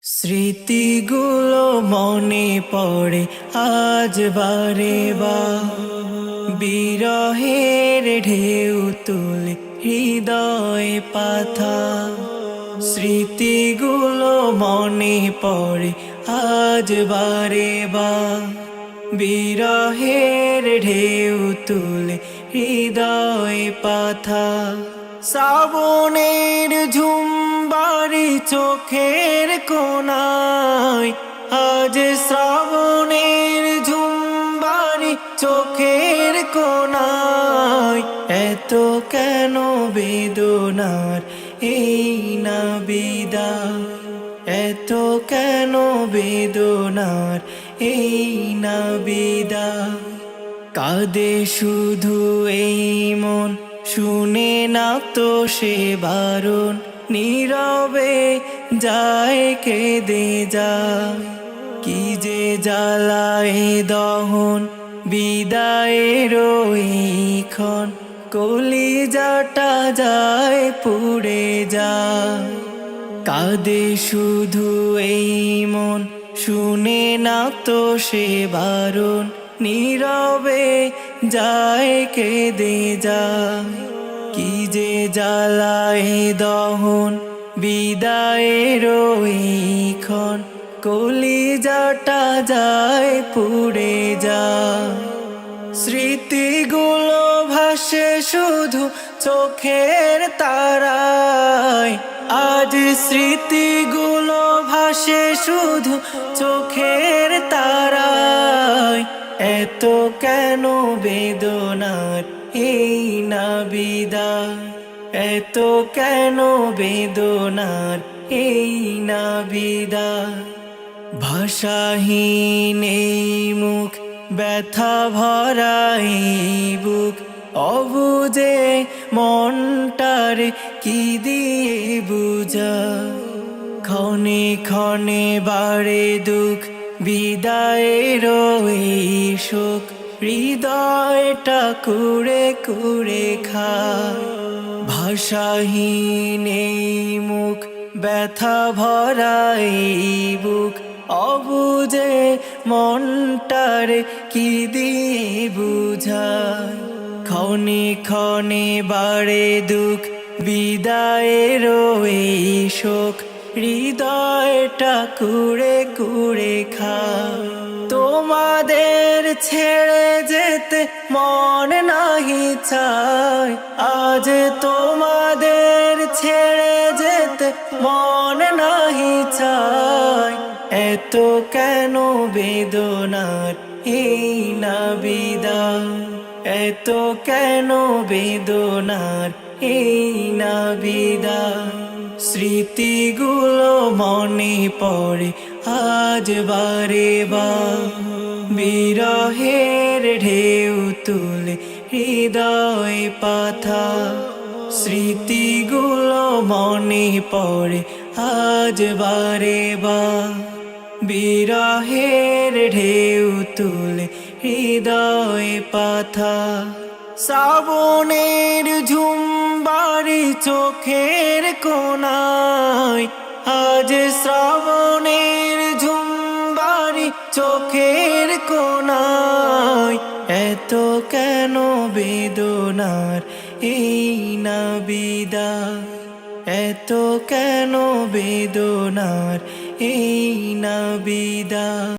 স্মৃতিগুলো মনে পড়ে আজ বারে বার, বিরহের ঢেউ তুলে হৃদয় পাথা। স্মৃতিগুলো মনে পড়ে আজ বারে বার, বিরহের ঢেউ তুলে হৃদয় পাথা। শ্রাবণের ঝুমবারি চোখের কোণায়, আজ শ্রাবণের ঝুমবারি চোখের কোণায়। এত কেন বেদনার এই না বিদায়, এত কেন বেদনার এই না বিদায়। কাঁদে শুধু এই মন, শুনে না তো সে বারণ, নীরবে যায় কেঁদে যায়। কি যে জ্বালায় দহন বিদায়ের এইক্ষণ, কলিজাটা যায় পুড়ে যায়। কাঁদে শুধু এই মন, শুনে না তো সে বারণ, নীরবে যায় কেঁদে যায়। কি যে জ্বালায় দহন বিদায়ের এইক্ষণ, কলিজাটা যায় পুড়ে যায়। স্মৃতিগুলো ভাসে শুধু চোখের তারায়, আজ স্মৃতিগুলো ভাসে শুধু চোখের তারায়। এত কেন বেদনার এই না বিদায়, এত কেন বেদনার এই না বিদায়। ভাষাহীন এই মুখ, ব্যথা ভরা এই বুক, অবুঝে মনটারে কি দিয়ে বুঝায়। ক্ষণে ক্ষণে বাড়ে দুঃখ, বিদায়ের এই শোক, হৃদয়টা কুড়ে কুড়ে খায়। ভাষাহীন এই মুখ, ব্যথা ভরা এই বুক, অবুঝে মনটারে কি দিয়ে বুঝায়। ক্ষণে ক্ষণে বাড়ে দুঃখ, বিদায়ের এই শোক, হৃদয়টা কুড়ে কুড়ে খায়। তোমাদের ছেড়ে যেতে মন নাহি চায়, আজ তোমাদের ছেড়ে যেতে মন নাহি চায়। এত কেন বেদনার এই না বিদায়, এত কেন বেদনার এই না বিদায়। স্মৃতিগুলো মনে পড়ে আজ বারে বার, বিরহের ঢেউ তুলে হৃদয় পাথা। স্মৃতিগুলো মনে পড়ে আজ বারে বার, বিরহের ঢেউ তুলে হৃদয় পাথা। শ্রাবণের ঝুমবারি চোখের কোণায়, আজ শ্রাবণের ঝুমবারি চোখের কোণায়। এত কেন বেদনার এই না বিদায়, এত কেন বেদনার এই না বিদায়।